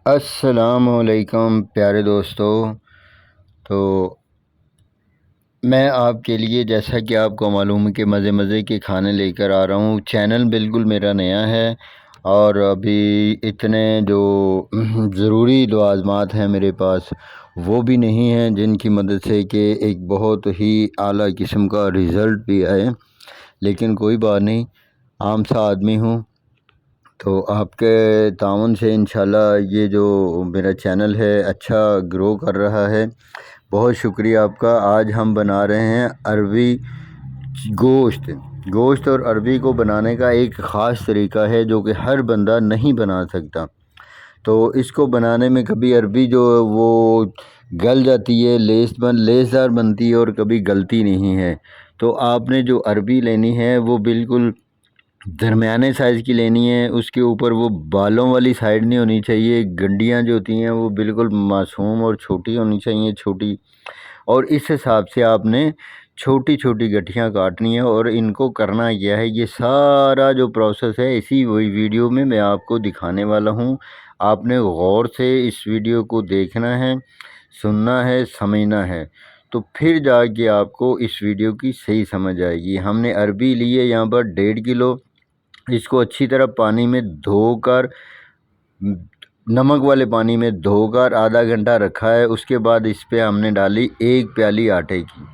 अस्सलामुअलैकुम प्यारे दोस्तों। तो मैं आपके लिए, जैसा कि आपको मालूम है, कि मज़े मज़े के खाने लेकर आ रहा हूँ। चैनल बिल्कुल मेरा नया है और अभी इतने जो ज़रूरी लवाज़मात हैं मेरे पास वो भी नहीं हैं जिनकी मदद से कि एक बहुत ही आला किस्म का रिज़ल्ट भी आए। लेकिन कोई बात नहीं, आम सा आदमी हूँ। तो आपके ताउन से इंशाल्लाह ये जो मेरा चैनल है अच्छा ग्रो कर रहा है। बहुत शुक्रिया आपका। आज हम बना रहे हैं अरबी गोश्त। गोश्त और अरबी को बनाने का एक ख़ास तरीका है जो कि हर बंदा नहीं बना सकता। तो इसको बनाने में कभी अरबी जो वो गल जाती है, लेसदार बनती है, और कभी गलती नहीं है। तो आपने जो अरबी लेनी है वो बिल्कुल दरमियाने साइज़ की लेनी है। उसके ऊपर वो बालों वाली साइड नहीं होनी चाहिए। गंडियाँ जो होती हैं वो बिल्कुल मासूम और छोटी होनी चाहिए, छोटी। और इस हिसाब से आपने छोटी छोटी गठियाँ काटनी है। और इनको करना क्या है, ये सारा जो प्रोसेस है इसी वही वीडियो में मैं आपको दिखाने वाला हूँ। आपने गौर से इस वीडियो को देखना है, सुनना है, समझना है, तो फिर जाके आपको इस वीडियो की सही समझ आएगी। हमने अरबी ली है यहाँ पर 1.5 किलो। इसको अच्छी तरह पानी में धोकर, नमक वाले पानी में धोकर आधा घंटा रखा है। उसके बाद इस पे हमने डाली 1 प्याली आटे की,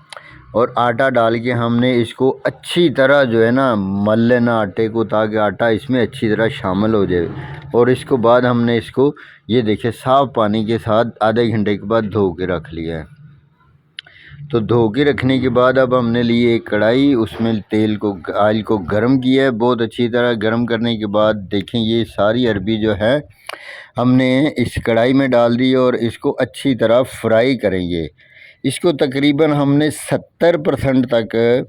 और आटा डाल के हमने इसको अच्छी तरह जो है ना मल लेना आटे को, ताकि आटा इसमें अच्छी तरह शामिल हो जाए। और इसको बाद हमने इसको, ये देखिए, साफ़ पानी के साथ आधे घंटे के बाद धो के रख लिया है। तो धो के रखने के बाद अब हमने ली एक कढ़ाई, उसमें ऑयल को गर्म किया है। बहुत अच्छी तरह गर्म करने के बाद देखें, ये सारी अरबी जो है हमने इस कढ़ाई में डाल दी और इसको अच्छी तरह फ्राई करेंगे। इसको तकरीबन हमने 70% तक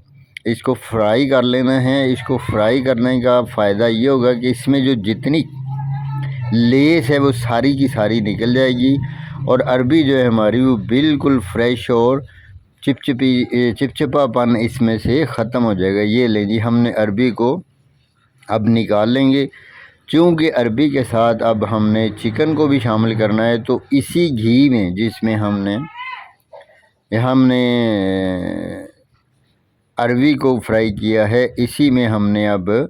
इसको फ्राई कर लेना है। इसको फ्राई करने का फ़ायदा ये होगा कि इसमें जो जितनी लेस है वो सारी की सारी निकल जाएगी, और अरबी जो है हमारी वो बिल्कुल फ्रेश और चिपचिपापन इसमें से ख़त्म हो जाएगा। ये ले जी, हमने अरबी को अब निकाल लेंगे। क्योंकि अरबी के साथ अब हमने चिकन को भी शामिल करना है, तो इसी घी में जिसमें हमने अरबी को फ्राई किया है, इसी में हमने अब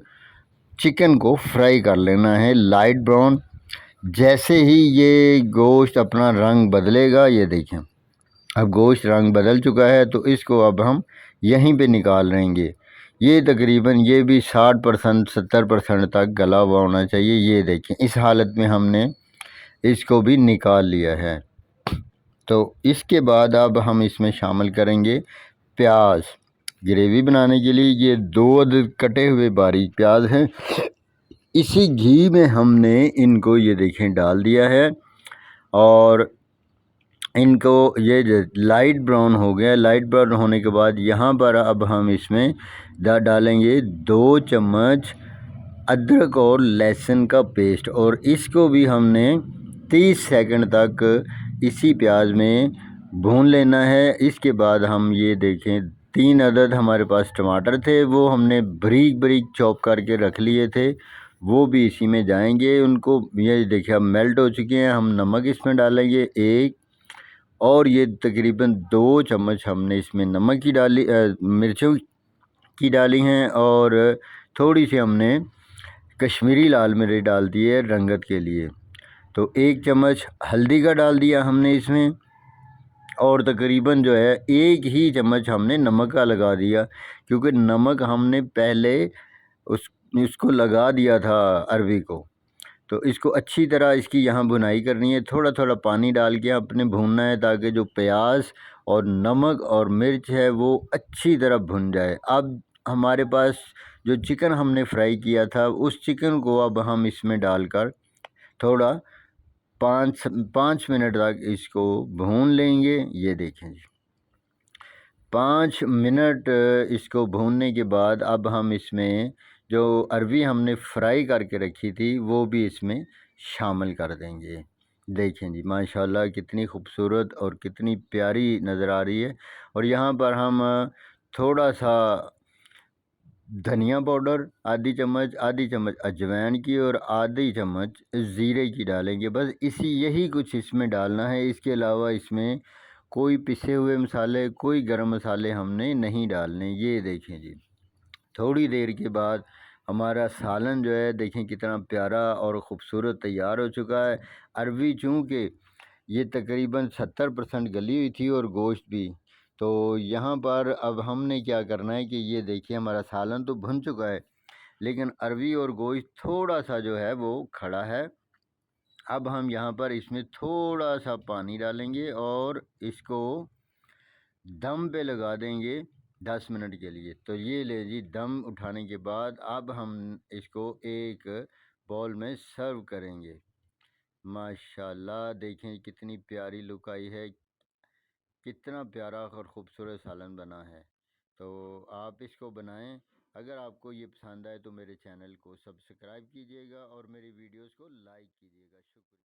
चिकन को फ्राई कर लेना है लाइट ब्राउन। जैसे ही ये गोश्त अपना रंग बदलेगा, ये देखें अब गोश्त रंग बदल चुका है, तो इसको अब हम यहीं पे निकाल लेंगे। ये तकरीबन ये भी 60% 70% तक गला हुआ होना चाहिए। ये देखें, इस हालत में हमने इसको भी निकाल लिया है। तो इसके बाद अब हम इसमें शामिल करेंगे प्याज। ग्रेवी बनाने के लिए ये 2 कटे हुए बारीक प्याज हैं। इसी घी में हमने इनको, ये देखें, डाल दिया है। और इनको ये लाइट ब्राउन हो गया। लाइट ब्राउन होने के बाद यहाँ पर अब हम इसमें डालेंगे 2 चम्मच अदरक और लहसुन का पेस्ट, और इसको भी हमने 30 सेकंड तक इसी प्याज में भून लेना है। इसके बाद हम, ये देखें, 3 अदद हमारे पास टमाटर थे, वो हमने बारीक बारीक चॉप करके रख लिए थे, वो भी इसी में जाएंगे। उनको, ये देखिए, अब मेल्ट हो चुके हैं। हम नमक इसमें डालेंगे 1, और ये तकरीबन 2 चम्मच हमने इसमें नमक की डाली, मिर्चों की डाली हैं, और थोड़ी सी हमने कश्मीरी लाल मिर्च डाल दी है रंगत के लिए। तो 1 चम्मच हल्दी का डाल दिया हमने इसमें, और तकरीबन जो है 1 ही चम्मच हमने नमक का लगा दिया, क्योंकि नमक हमने पहले उसको लगा दिया था अरबी को। तो इसको अच्छी तरह, इसकी यहाँ भुनाई करनी है। थोड़ा थोड़ा पानी डाल के अपने भूनना है, ताकि जो प्याज और नमक और मिर्च है वो अच्छी तरह भुन जाए। अब हमारे पास जो चिकन हमने फ्राई किया था, उस चिकन को अब हम इसमें डालकर थोड़ा 5 मिनट तक इसको भून लेंगे। ये देखें जी, 5 मिनट इसको भूनने के बाद अब हम इसमें जो अरबी हमने फ्राई करके रखी थी वो भी इसमें शामिल कर देंगे। देखें जी, माशाल्लाह कितनी खूबसूरत और कितनी प्यारी नज़र आ रही है। और यहाँ पर हम थोड़ा सा धनिया पाउडर आधी चम्मच अजवाइन की और आधी चम्मच ज़ीरे की डालेंगे। बस यही कुछ इसमें डालना है। इसके अलावा इसमें कोई पिसे हुए मसाले, कोई गरम मसाले हमने नहीं डालने। ये देखें जी, थोड़ी देर के बाद हमारा सालन जो है देखें कितना प्यारा और ख़ूबसूरत तैयार हो चुका है। अरवी चूँकि ये तकरीबन 70% गली हुई थी और गोश्त भी, तो यहाँ पर अब हमने क्या करना है कि ये देखिए हमारा सालन तो भुन चुका है, लेकिन अरवी और गोश्त थोड़ा सा जो है वो खड़ा है। अब हम यहाँ पर इसमें थोड़ा सा पानी डालेंगे और इसको दम पे लगा देंगे 10 मिनट के लिए। तो ये ले जी, दम उठाने के बाद अब हम इसको एक बाउल में सर्व करेंगे। माशाल्लाह देखें कितनी प्यारी लुक आई है, कितना प्यारा और ख़ूबसूरत सालन बना है। तो आप इसको बनाएं। अगर आपको ये पसंद आए तो मेरे चैनल को सब्सक्राइब कीजिएगा और मेरी वीडियोस को लाइक कीजिएगा। शुक्रिया।